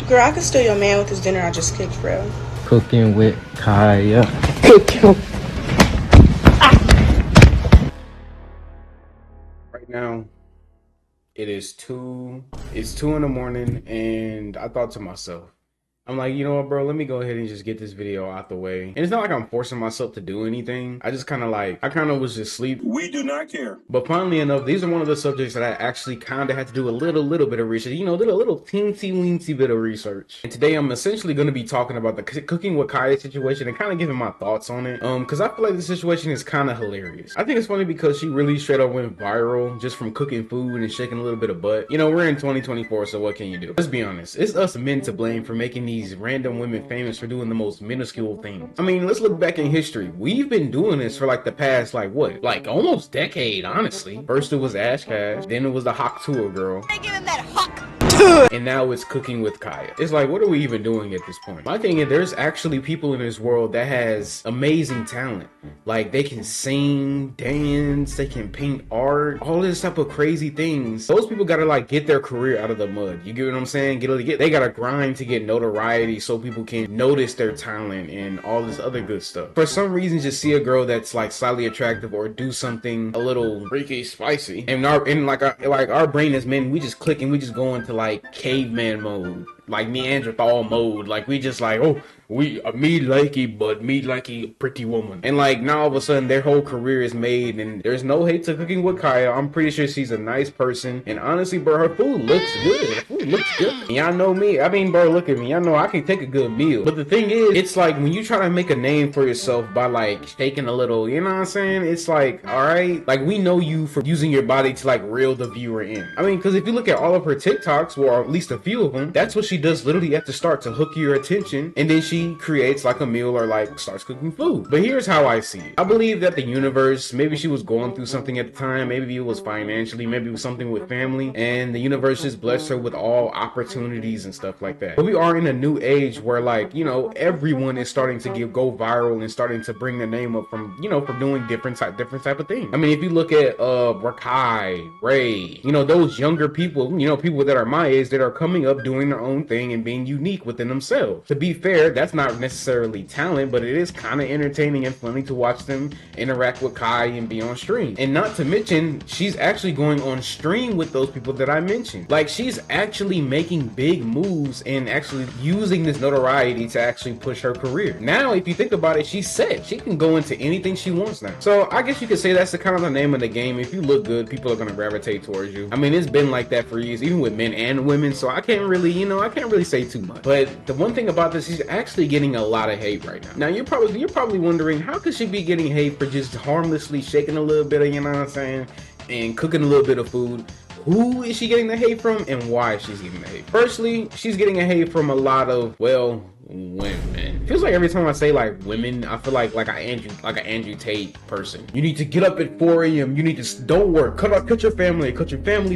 Girl, I could steal your man with his dinner I just cooked, bro. Cooking with Kaya. Cooking. Right now, it's 2 in the morning, and I thought to myself, I'm like, you know what, bro? Let me go ahead and just get this video out the way. And it's not like I'm forcing myself to do anything. I just kind of was just asleep. We do not care. But funnily enough, these are one of the subjects that I actually kind of had to do a little bit of research. You know, did a little teensy bit of research. And today I'm essentially going to be talking about the cooking with Kaya situation and kind of giving my thoughts on it. Because I feel like the situation is kind of hilarious. I think it's funny because she really straight up went viral just from cooking food and shaking a little bit of butt. You know, we're in 2024, so what can you do? Let's be honest. It's us men to blame for making these random women famous for doing the most minuscule things. I mean, let's look back in history. We've been doing this for like the past, like what? Like almost decade, honestly. First it was Ash Cash, then it was the Hawk Tour girl. I give him that hawk. And now it's cooking with Kaya. It's like, what are we even doing at this point? My thing is, there's actually people in this world that has amazing talent. Like, they can sing, dance, they can paint art, all this type of crazy things. Those people gotta, like, get their career out of the mud. You get what I'm saying? They gotta grind to get notoriety so people can notice their talent and all this other good stuff. For some reason, just see a girl that's, like, slightly attractive or do something a little freaky, spicy. And our brain as men, we just click and we just go into, like, caveman mode, like Neanderthal mode. Like we just like, oh, me likey, but me likey pretty woman. And like now all of a sudden their whole career is made, and there's no hate to cooking with Kaya. I'm pretty sure she's a nice person, and honestly, bro, her food looks good. Her food looks good. And y'all know me. I mean, bro, look at me. Y'all know I can take a good meal. But the thing is, it's like when you try to make a name for yourself by like shaking a little, you know what I'm saying? It's like, all right, like we know you for using your body to like reel the viewer in. I mean, because if you look at all of her TikToks, or at least a few of them, that's what she does literally at the start to hook your attention, and then she creates like a meal or like starts cooking food. But here's how I see it. I believe that the universe, maybe she was going through something at the time, maybe it was financially, maybe it was something with family, and the universe just blessed her with all opportunities and stuff like that. But we are in a new age where, like, you know, everyone is starting to go viral and starting to bring their name up from, you know, from doing different type of things. I mean, if you look at Rakai, Ray, you know, those younger people, you know, people that are my age that are coming up doing their own thing and being unique within themselves. To be fair, that's not necessarily talent, but it is kind of entertaining and funny to watch them interact with Kai and be on stream. And not to mention, she's actually going on stream with those people that I mentioned. Like, she's actually making big moves and actually using this notoriety to actually push her career. Now, if you think about it, she's set. She can go into anything she wants now. So I guess you could say that's the kind of the name of the game. If you look good, people are going to gravitate towards you. I mean, it's been like that for years, even with men and women. So I can't really, you know, I can't really say too much. But the one thing about this, she's actually getting a lot of hate right now. Now you're probably wondering, how could she be getting hate for just harmlessly shaking a little bit of, you know what I'm saying, and cooking a little bit of food? Who is she getting the hate from, and why she's getting the hate? Firstly, she's getting a hate from a lot of, well, women. Feels like every time I say like women, I feel like an Andrew Tate person. You need to get up at 4 a.m. You need to don't work. Cut your family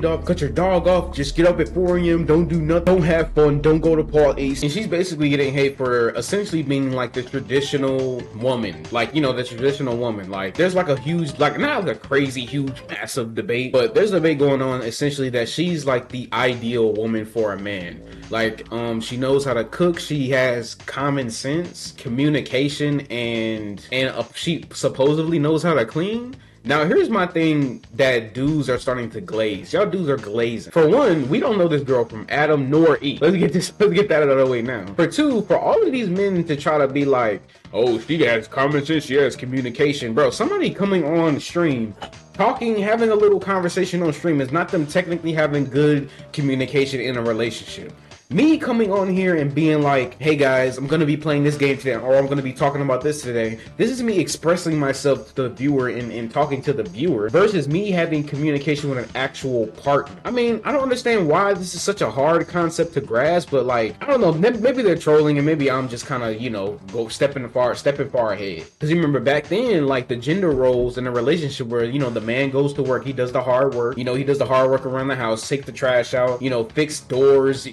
off. Cut your dog off. Just get up at 4 a.m. Don't do nothing. Don't have fun. Don't go to parties. And she's basically getting hate for essentially being like the traditional woman. Like, you know, the traditional woman. Like, there's like a huge, like, not like a crazy, huge, massive debate, but there's a debate going on essentially that she's like the ideal woman for a man. Like, she knows how to cook. She has common sense, communication, and she supposedly knows how to clean. Now, here's my thing that dudes are starting to glaze. Y'all dudes are glazing. For one, we don't know this girl from Adam nor Eve. Let's get that out of the way now. For two, for all of these men to try to be like, oh, she has common sense, she has communication. Bro, somebody coming on stream talking, having a little conversation on stream is not them technically having good communication in a relationship. Me coming on here and being like, hey guys, I'm going to be playing this game today, or I'm going to be talking about this today. This is me expressing myself to the viewer and talking to the viewer versus me having communication with an actual partner. I mean, I don't understand why this is such a hard concept to grasp, but like, I don't know, maybe they're trolling and maybe I'm just kind of, you know, stepping far ahead. Because you remember back then, like the gender roles in a relationship where, you know, the man goes to work, he does the hard work, you know, he does the hard work around the house, take the trash out, you know, fix doors,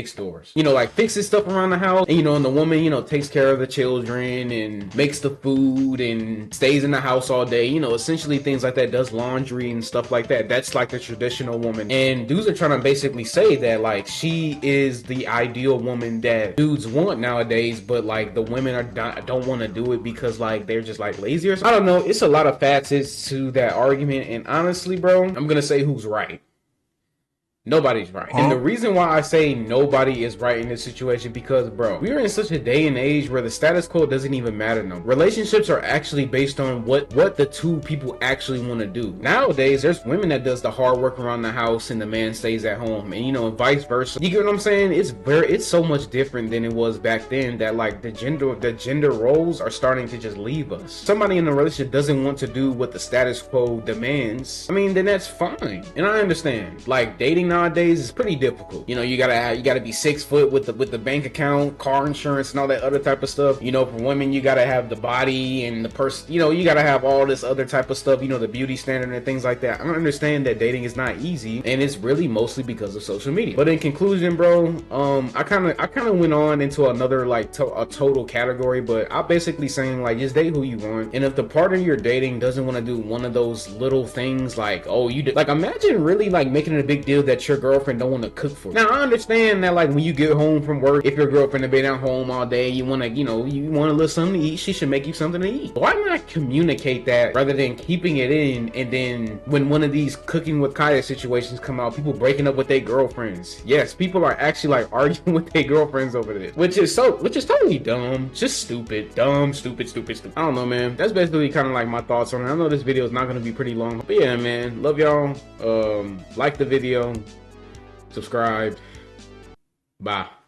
fix doors. You know, like fixes stuff around the house. And, you know, and the woman, you know, takes care of the children and makes the food and stays in the house all day. You know, essentially things like that, does laundry and stuff like that. That's like the traditional woman. And dudes are trying to basically say that like she is the ideal woman that dudes want nowadays, but like the women don't want to do it because like they're just like lazy or something. I don't know. It's a lot of facets to that argument, and honestly, bro, I'm gonna say who's right. Nobody's right. And the reason why I say nobody is right in this situation, because bro, we are in such a day and age where the status quo doesn't even matter no more. Relationships are actually based on what the two people actually want to do. Nowadays, there's women that does the hard work around the house and the man stays at home, and you know, and vice versa. You get what I'm saying? It's so much different than it was back then, that like the gender roles are starting to just leave us. Somebody in a relationship doesn't want to do what the status quo demands. I mean, then that's fine. And I understand. Like dating nowadays is pretty difficult. You know, you gotta be 6 foot with the bank account, car insurance, and all that other type of stuff. You know, for women, you gotta have the body and the person. You know, you gotta have all this other type of stuff. You know, the beauty standard and things like that. I understand that dating is not easy, and it's really mostly because of social media. But in conclusion, bro, I kind of went on into another like a total category, but I'm basically saying like just date who you want, and if the partner you're dating doesn't want to do one of those little things like, oh, like imagine really like making it a big deal that your girlfriend don't want to cook for you. Now I understand that like when you get home from work, if your girlfriend has been at home all day, you want to, you know, you want a little something to eat, she should make you something to eat. Why not communicate that rather than keeping it in, and then when one of these cooking with Kaya situations come out, people breaking up with their girlfriends. Yes, people are actually like arguing with their girlfriends over this, which is totally dumb, just stupid, dumb, stupid. I don't know, man. That's basically kind of like my thoughts on it. I know this video is not going to be pretty long, but yeah, man, love y'all. Like the video, subscribe. Bye.